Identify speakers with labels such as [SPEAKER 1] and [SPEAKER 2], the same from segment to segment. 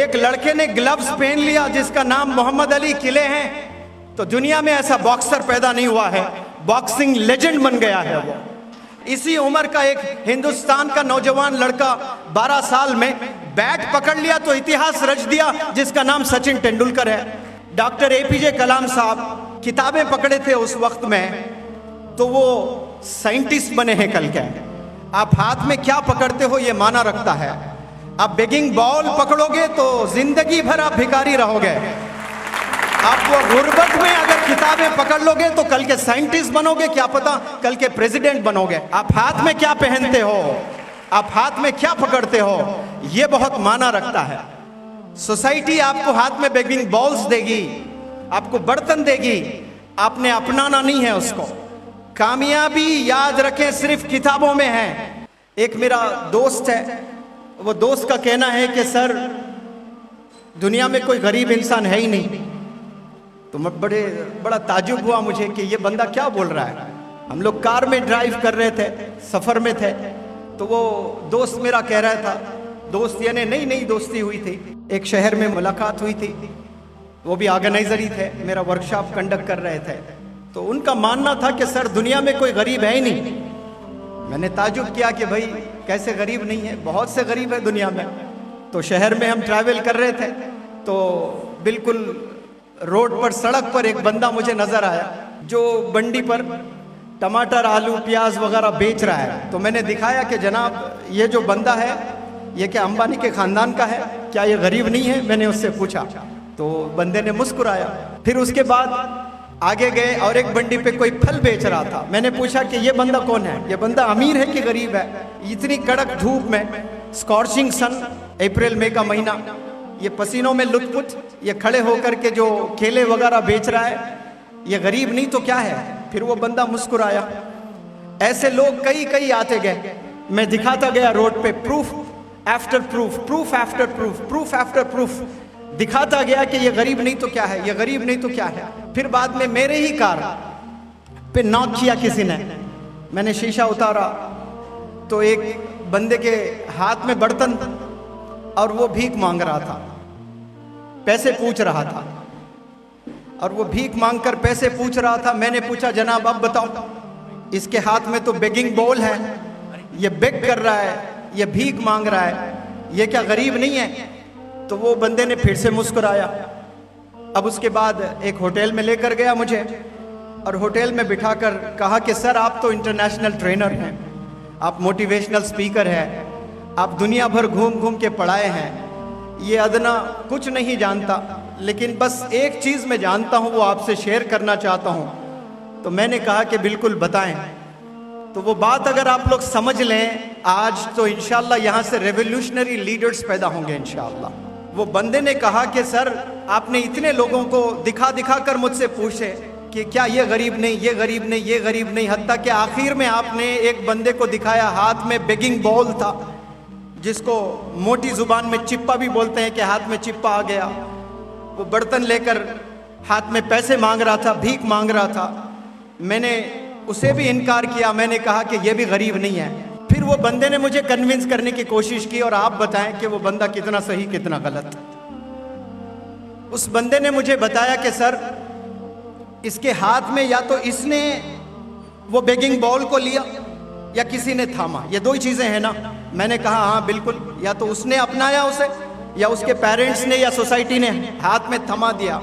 [SPEAKER 1] एक लड़के ने ग्लव्स पहन लिया जिसका नाम मोहम्मद अली किले हैं, तो दुनिया में ऐसा बॉक्सर पैदा नहीं हुआ है, बॉक्सिंग लेजेंड बन गया है वो। इसी उम्र का एक हिंदुस्तान का नौजवान लड़का 12 साल में बैट पकड़ लिया तो इतिहास रच दिया, जिसका नाम सचिन तेंदुलकर है। डॉक्टर एपीजे कलाम साहब किताबें पकड़े थे उस वक्त में, तो वो साइंटिस्ट बने हैं कल के। आप हाथ में क्या पकड़ते हो ये माना रखता है। आप बेगिंग बॉल पकड़ोगे तो जिंदगी भर आप भिखारी रहोगे। आप वो गुर्बत में अगर किताबें पकड़ लोगे तो कल के साइंटिस्ट बनोगे, क्या पता कल के प्रेसिडेंट बनोगे। आप हाथ में क्या पहनते हो, आप हाथ में क्या पकड़ते हो, ये बहुत माना रखता है। सोसाइटी आपको हाथ में बेगिंग बॉल्स देगी, आपको बर्तन देगी, आपने अपनाना नहीं है उसको। कामयाबी याद रखें सिर्फ किताबों में है। एक मेरा दोस्त है, वो दोस्त का कहना है कि सर दुनिया में कोई गरीब इंसान है ही नहीं। तो मैं बड़ा ताजुब हुआ मुझे कि ये बंदा क्या बोल रहा है। हम लोग कार में ड्राइव कर रहे थे, सफ़र में थे, तो वो दोस्त मेरा कह रहा था, दोस्त यानी नई दोस्ती हुई थी, एक शहर में मुलाकात हुई थी, वो भी ऑर्गेनाइजर ही थे, मेरा वर्कशॉप कंडक्ट कर रहे थे। तो उनका मानना था कि सर दुनिया में कोई गरीब है ही नहीं। मैंने ताजुब किया कि भाई कैसे गरीब नहीं है, बहुत से गरीब है दुनिया में। तो शहर में हम ट्रैवल कर रहे थे, तो बिल्कुल रोड पर, सड़क पर एक बंदा मुझे नजर आया जो बंडी पर टमाटर, आलू, प्याज वगैरह बेच रहा है। तो मैंने दिखाया कि जनाब ये जो बंदा है ये क्या अंबानी के खानदान का है, क्या ये गरीब नहीं है, मैंने उससे पूछा। तो बंदे ने मुस्कुराया। फिर उसके बाद आगे गए और एक बंडी पे कोई फल बेच रहा था। मैंने पूछा कि ये बंदा कौन है, ये बंदा अमीर है कि गरीब है। इतनी कड़क धूप में, स्कॉर्चिंग सन, अप्रैल मई का महीना, ये पसीनों में लुत्फुत, ये खड़े होकर के जो केले वगैरह बेच रहा है, ये गरीब नहीं तो क्या है। फिर वो बंदा मुस्कुराया। ऐसे लोग कई आते गए, मैं दिखाता गया रोड पे, proof after proof, proof after proof, proof after proof दिखाता गया कि ये गरीब नहीं तो क्या है, ये गरीब नहीं तो क्या है। फिर बाद में मेरे ही कार पे नॉक किया किसी ने। मैंने शीशा उतारा तो एक बंदे के हाथ में बर्तन और वो भीख मांग रहा था, पैसे पूछ रहा था, और वो भीख मांगकर पैसे पूछ रहा था। मैंने पूछा जनाब अब बताओ, इसके हाथ में तो बेगिंग बॉल है, ये बेग कर रहा है, ये भीख मांग रहा है, ये क्या गरीब नहीं है। तो वो बंदे ने फिर से मुस्कुराया। अब उसके बाद एक होटल में लेकर गया मुझे, और होटल में बिठाकर कहा कि सर आप तो इंटरनेशनल ट्रेनर हैं, आप मोटिवेशनल स्पीकर हैं, आप दुनिया भर घूम के पढ़ाए हैं, ये अदना कुछ नहीं जानता, लेकिन बस एक चीज़ मैं जानता हूँ, वो आपसे शेयर करना चाहता हूँ। तो मैंने कहा कि बिल्कुल बताएं। तो वो बात अगर आप लोग समझ लें आज, तो इंशाल्लाह यहाँ से रेवोल्यूशनरी लीडर्स पैदा होंगे इंशाल्लाह। वो बंदे ने कहा कि सर आपने इतने लोगों को दिखा कर मुझसे पूछे कि क्या ये गरीब नहीं, ये गरीब नहीं, ये गरीब नहीं, हत्ता कि आखिर में आपने एक बंदे को दिखाया हाथ में बेगिंग बॉल था, जिसको मोटी जुबान में चिप्पा भी बोलते हैं कि हाथ में चिप्पा आ गया। वो बर्तन लेकर हाथ में पैसे मांग रहा था, भीख मांग रहा था। मैंने उसे भी इनकार किया, मैंने कहा कि ये भी गरीब नहीं है। फिर वो बंदे ने मुझे कन्विंस करने की कोशिश की, और आप बताएं कि वो बंदा कितना सही कितना गलत। उस बंदे ने मुझे बताया कि सर इसके हाथ में या तो इसने वो बेगिंग बॉल को लिया या किसी ने थामा, ये दो ही चीजें हैं ना। मैंने कहा हाँ बिल्कुल, या तो उसने अपनाया उसे, या उसके पेरेंट्स ने या सोसाइटी ने हाथ में थमा दिया।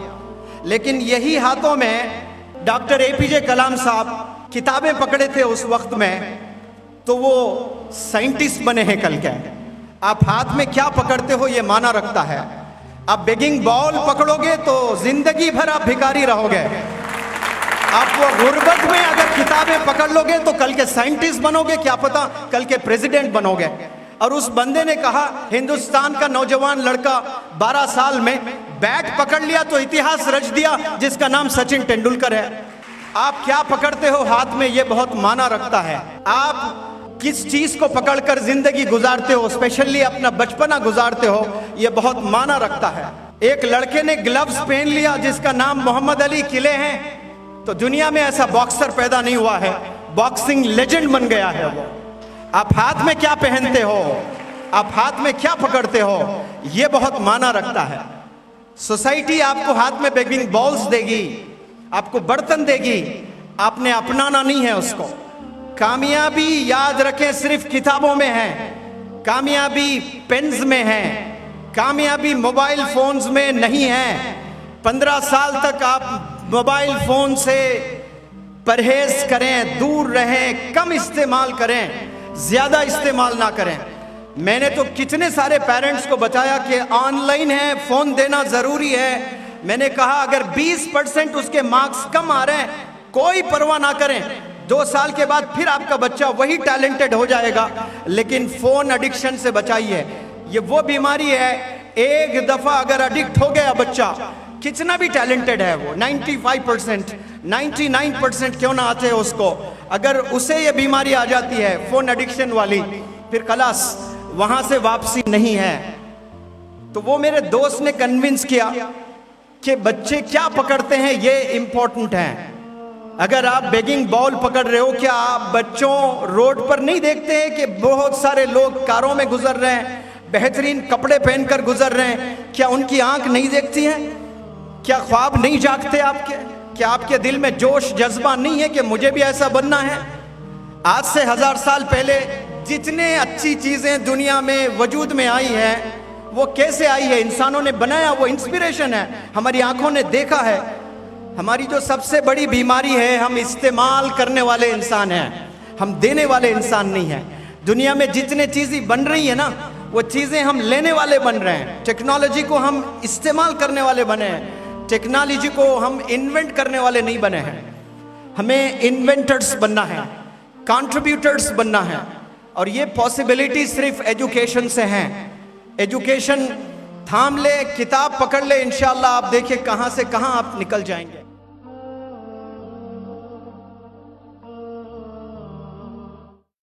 [SPEAKER 1] लेकिन यही हाथों में डॉक्टर एपीजे कलाम साहब किताबें पकड़े थे उस वक्त में, तो वो साइंटिस्ट बने हैं कल के। आप हाथ में क्या पकड़ते हो ये माना रखता है। आप बेगिंग बॉल पकड़ोगे तो जिंदगी भर आप भिखारी रहोगे। आप वो गुर्बत में अगर किताबें पकड़ लोगे तो कल के साइंटिस्ट बनोगे, क्या पता कल के प्रेसिडेंट बनोगे। और उस बंदे ने कहा, हिंदुस्तान का नौजवान लड़का 12 साल में बैट पकड़ लिया तो इतिहास रच दिया, जिसका नाम सचिन तेंदुलकर है। आप क्या पकड़ते हो हाथ में, ये बहुत माना रखता है। आप किस चीज को पकड़कर जिंदगी गुजारते हो, स्पेशली अपना बचपना गुजारते हो, ये बहुत माना रखता है। एक लड़के ने ग्लव्स पहन लिया जिसका नाम मोहम्मद अली किले हैं, तो दुनिया में ऐसा बॉक्सर पैदा नहीं हुआ है, बॉक्सिंग लेजेंड बन गया है वो। आप हाथ में क्या पहनते हो, आप हाथ में क्या पकड़ते हो, ये बहुत माना रखता है। सोसाइटी आपको हाथ में बेगिंग बॉल्स देगी, आपको बर्तन देगी, आपने अपनाना नहीं है उसको। कामयाबी याद रखें सिर्फ किताबों में है, कामयाबी पेन्स में है, कामयाबी मोबाइल फोन्स में नहीं है। 15 साल तक आप मोबाइल फोन से परहेज करें, दूर रहें, कम इस्तेमाल करें, ज्यादा इस्तेमाल ना करें। मैंने तो कितने सारे पेरेंट्स को बताया कि ऑनलाइन है, फोन देना जरूरी है। मैंने कहा अगर 20% उसके मार्क्स कम आ रहे हैं, कोई परवाह ना करें, 2 साल के बाद फिर आपका बच्चा वही टैलेंटेड हो जाएगा, लेकिन फोन एडिक्शन से बचाइए। ये वो बीमारी है, एक दफा अगर एडिक्ट हो गया बच्चा, कितना भी टैलेंटेड है वो, 95%, 99% क्यों ना आते हैं उसको, अगर उसे ये बीमारी आ जाती है फोन एडिक्शन वाली, फिर खलास, वहां से वापसी नहीं है। तो वो मेरे दोस्त ने कन्विंस किया कि बच्चे क्या पकड़ते हैं ये इंपॉर्टेंट है। अगर आप बेगिंग बॉल पकड़ रहे हो, क्या आप बच्चों रोड पर नहीं देखते हैं कि बहुत सारे लोग कारों में गुजर रहे हैं, बेहतरीन कपड़े पहनकर गुजर रहे हैं? क्या उनकी आंख नहीं देखती है? क्या ख्वाब नहीं जागते आपके? क्या आपके दिल में जोश जज्बा नहीं है कि मुझे भी ऐसा बनना है? आज से 1000 साल पहले जितने अच्छी चीजें दुनिया में वजूद में आई हैं, वो कैसे आई है? इंसानों ने बनाया, वो इंस्पिरेशन है, हमारी आंखों ने देखा है। हमारी जो सबसे बड़ी बीमारी है, हम इस्तेमाल करने वाले इंसान हैं, हम देने वाले इंसान नहीं हैं। दुनिया में जितने चीजें बन रही है ना, वो चीजें हम लेने वाले बन रहे हैं। टेक्नोलॉजी को हम इस्तेमाल करने वाले बने हैं, टेक्नोलॉजी को हम इन्वेंट करने वाले नहीं बने हैं। हमें इन्वेंटर्स बनना है, कंट्रीब्यूटर्स बनना है, और ये पॉसिबिलिटी सिर्फ एजुकेशन से है। एजुकेशन थाम ले, किताब पकड़ ले, इंशाल्लाह आप देखिए कहां से कहां आप निकल जाएंगे।